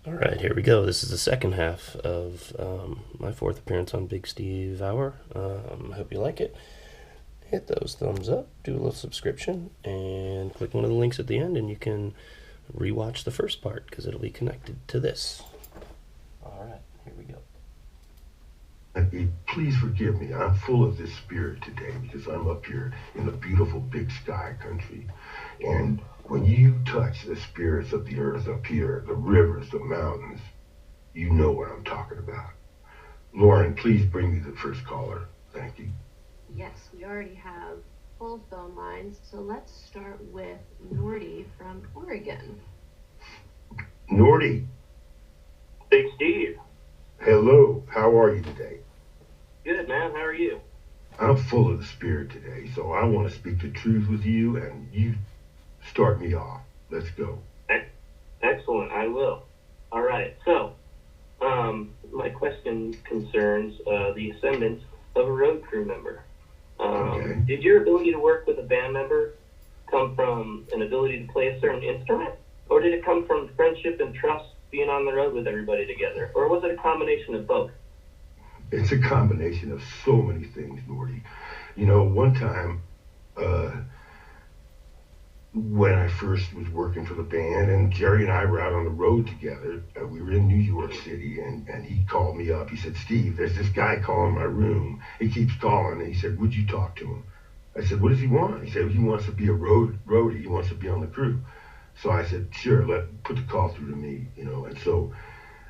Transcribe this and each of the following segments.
All right, here we go. This is the second half of my fourth appearance on Big Steve Hour. I hope you like it. Hit those thumbs up, do a little subscription, and click one of the links at the end, and you can rewatch the first part because it'll be connected to this. All right, here we go. Please forgive me. I'm full of this spirit today because I'm up here in the beautiful big sky country. And when you touch the spirits of the earth up here, the rivers, the mountains, you know what I'm talking about. Lauren, please bring me the first caller. Thank you. Yes, we already have full phone lines, so let's start with Nordy from Oregon. Nordy. Big Steve. Hello. How are you today? Good, man. How are you? I'm full of the spirit today, so I want to speak the truth with you, and you start me off. Let's go. Excellent. I will. All right. So, my question concerns the ascendance of a road crew member. Okay. Did your ability to work with a band member come from an ability to play a certain instrument? Or did it come from friendship and trust being on the road with everybody together? Or was it a combination of both? It's a combination of so many things, Nordy. You know, one time, when I first was working for the band, and Jerry and I were out on the road together, we were in New York City, and he called me up. He said, Steve, there's this guy calling my room. He keeps calling, and he said, would you talk to him? I said, what does he want? He said, he wants to be a roadie. He wants to be on the crew. So I said, sure, put the call through to me, you know. And so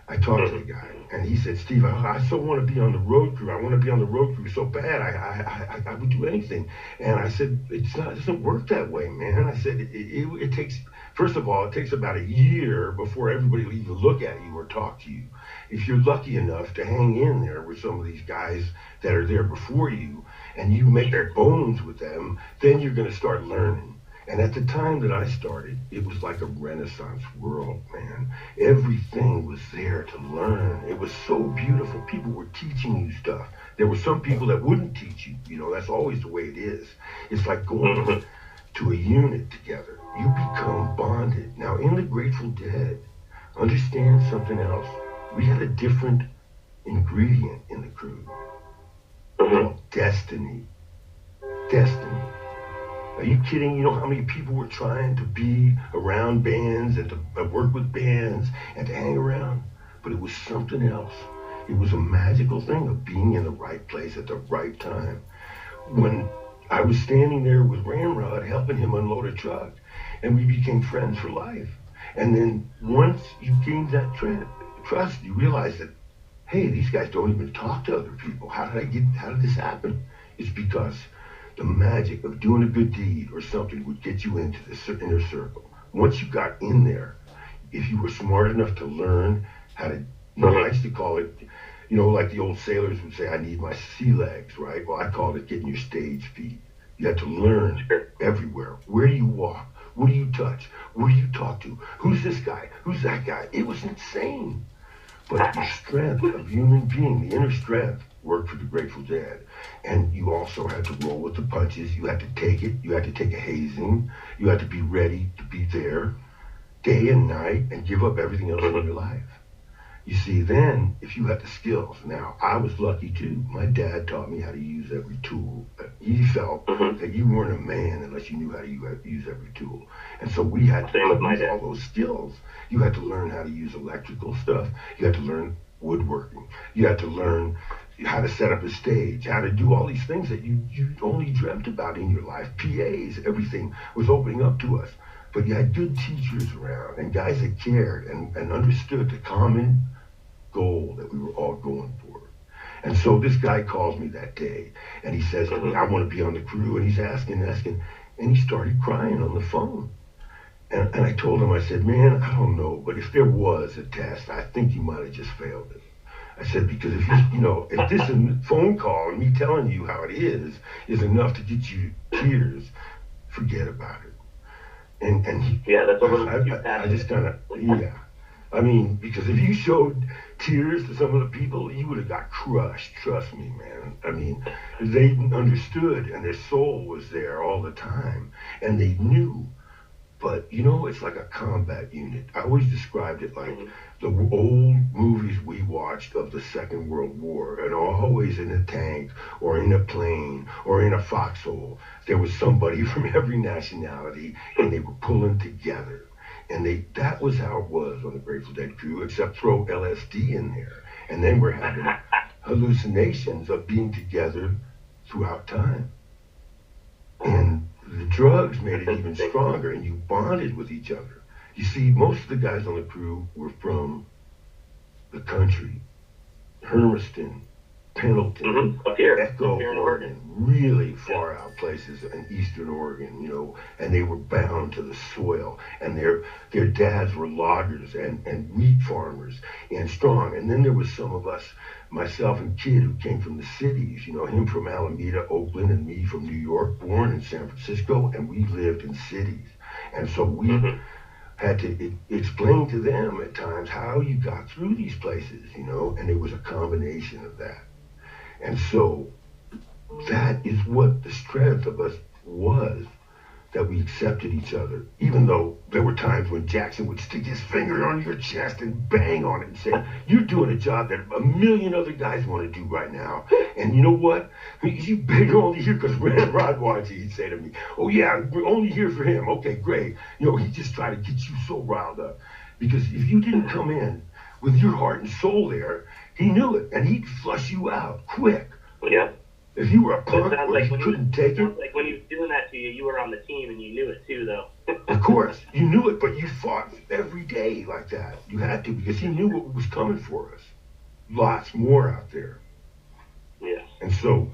I talked to the guy, and he said, Steve, I so want to be on the road crew. I want to be on the road crew so bad. I would do anything. And I said, it doesn't work that way, man. I said, it takes, first of all, it takes about a year before everybody will even look at you or talk to you. If you're lucky enough to hang in there with some of these guys that are there before you, and you make their bones with them, then you're going to start learning. And at the time that I started, it was like a Renaissance world, man. Everything was there to learn. It was so beautiful. People were teaching you stuff. There were some people that wouldn't teach you. You know, that's always the way it is. It's like going to a unit together. You become bonded. Now, in the Grateful Dead, understand something else. We had a different ingredient in the crew called destiny. Destiny. Are you kidding? You know how many people were trying to be around bands and to work with bands and to hang around? But it was something else. It was a magical thing of being in the right place at the right time. When I was standing there with Ramrod helping him unload a truck, and we became friends for life. And then once you gained that trust, you realize that, hey, these guys don't even talk to other people. How did this happen? It's because the magic of doing a good deed or something would get you into the inner circle. Once you got in there, if you were smart enough to learn how to, I used to call it, like the old sailors would say, I need my sea legs, right? Well, I called it getting your stage feet. You had to learn everywhere. Where do you walk? What do you touch? What do you talk to? Who's this guy? Who's that guy? It was insane. But the strength of human being, the inner strength, worked for the Grateful Dead. And you also had to roll with the punches. You had to take it. You had to take a hazing. You had to be ready to be there day and night and give up everything else in your life. You see, then, if you had the skills, now, I was lucky too. My dad taught me how to use every tool. He felt that you weren't a man unless you knew how to use every tool. And so we had to use all those skills. You had to learn how to use electrical stuff. You had to learn woodworking. You had to learn how to set up a stage, how to do all these things that you only dreamt about in your life. PAs, everything was opening up to us. But you had good teachers around and guys that cared and understood the common goal that we were all going for. And so this guy calls me that day and he says to me, I want to be on the crew. And he's asking, and he started crying on the phone. And I told him, I said, man, I don't know, but if there was a test, I think you might have just failed it. I said, because if if this phone call and me telling you how it is enough to get you tears, forget about it. And he, that's a little I just kind of, I mean, because if you showed tears to some of the people, you would have got crushed. Trust me, man. I mean, they understood and their soul was there all the time and they knew. but you know, it's like a combat unit. I always described it like the old movies we watched of the Second World War, and always in a tank or in a plane or in a foxhole, there was somebody from every nationality, and they were pulling together. And that was how it was on the Grateful Dead crew, except throw LSD in there. And then we're having hallucinations of being together throughout time. And the drugs made it even stronger, and you bonded with each other. You see, most of the guys on the crew were from the country. Hermiston, Pendleton, Echo, Oregon, really far out places in eastern Oregon, you know, and they were bound to the soil, and their dads were loggers and wheat farmers and strong. And then there was some of us, myself and Kid, who came from the cities, you know, him from Alameda, Oakland, and me from New York, born in San Francisco, and we lived in cities. And so we had to explain to them at times how you got through these places, you know, and it was a combination of that. And so that is what the strength of us was, that we accepted each other, even though there were times when Jackson would stick his finger on your chest and bang on it and say, you're doing a job that a million other guys want to do right now. And you know what? You're only here because Rod wanted you, he'd say to me, oh yeah, we're only here for him. Okay, great. You know, he just tried to get you so riled up. Because if you didn't come in with your heart and soul there, he knew it, and he'd flush you out quick. Yeah. If you were a punk or you couldn't take it. Like when he was doing that to you, you were on the team and you knew it too, though. Of course, you knew it, but you fought every day like that. You had to, because he knew what was coming for us. Lots more out there. Yes. And so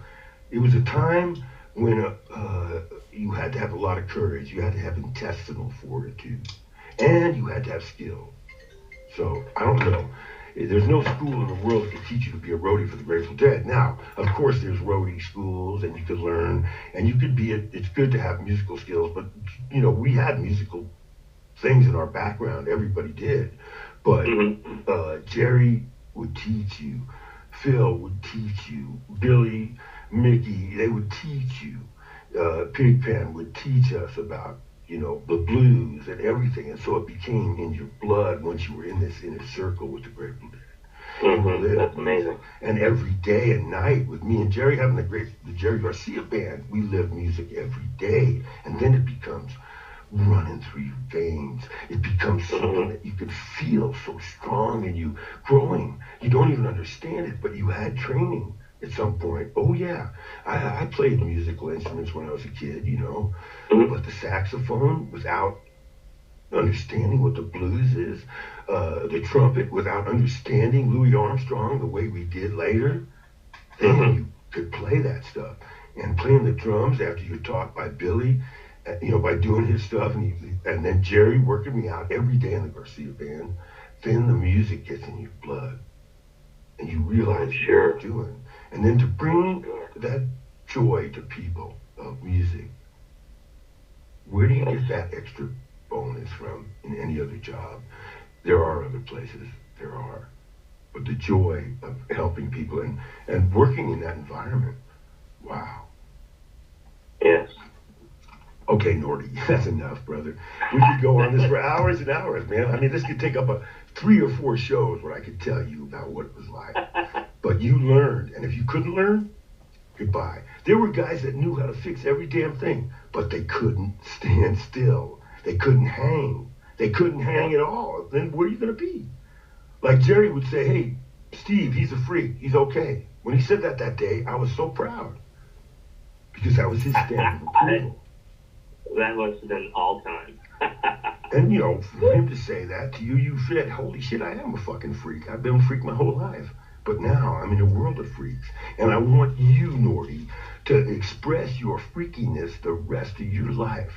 it was a time when you had to have a lot of courage. You had to have intestinal fortitude. And you had to have skill. So, I don't know. There's no school in the world that can teach you to be a roadie for the Grateful Dead. Now, of course, there's roadie schools, and you could learn, and you could be, it's good to have musical skills, but, you know, we had musical things in our background. Everybody did. But Jerry would teach you. Phil would teach you. Billy, Mickey, they would teach you. Pigpen would teach us about, you know, the blues and everything. And so it became in your blood once you were in this inner circle with the Grateful Dead. That's amazing. And every day and night with me and Jerry having the Jerry Garcia Band, we lived music every day. And then it becomes running through your veins. It becomes something that you could feel so strong in you growing. You don't even understand it, but you had training at some point. Oh yeah, I played musical instruments when I was a kid, you know, but the saxophone without understanding what the blues is, the trumpet without understanding Louis Armstrong the way we did later, then you could play that stuff. And playing the drums after you're taught by Billy, you know, by doing his stuff, and then Jerry working me out every day in the Garcia Band, then the music gets in your blood, and you realize what you're doing. And then to bring that joy to people of music, where do you get that extra bonus from in any other job? There are other places, there are. But the joy of helping people and working in that environment, wow. Yes. Okay, Nordy, that's enough, brother. We could go on this for hours and hours, man. I mean, this could take up 3 or 4 shows where I could tell you about what it was like. But you learned, and if you couldn't learn, goodbye. There were guys that knew how to fix every damn thing, but they couldn't stand still. They couldn't hang. They couldn't hang at all. Then where are you going to be? Like Jerry would say, hey, Steve, he's a freak. He's okay. When he said that day, I was so proud. Because that was his stamp of approval. That was an all-time. And, you know, for him to say that to you, you said, holy shit, I am a fucking freak. I've been a freak my whole life. But now I'm in a world of freaks. And I want you, Nordy, to express your freakiness the rest of your life.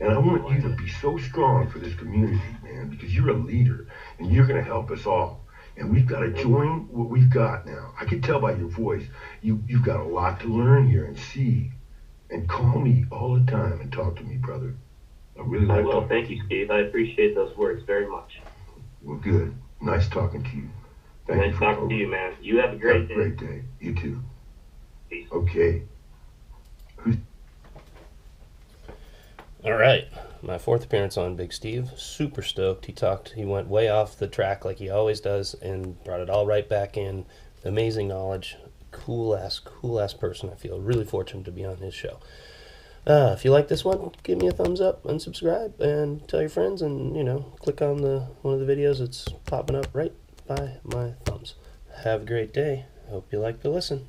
And I want you to be so strong for this community, man, because you're a leader and you're going to help us all. And we've got to join what we've got now. I can tell by your voice, you've got a lot to learn here and see. And call me all the time and talk to me, brother. I really like talking. Thank you, Steve. I appreciate those words very much. Well, good. Nice talking to you. Nice talking to you, man. You have a great day. Great day. You too. Peace. Okay. All right. my fourth appearance on Big Steve. Super stoked. He went way off the track like he always does and brought it all right back in. Amazing knowledge. Cool ass person. I feel really fortunate to be on his show. If you like this one, give me a thumbs up and subscribe and tell your friends, and click on one of the videos that's popping up right by my thumbs. Have a great day. Hope you like the listen.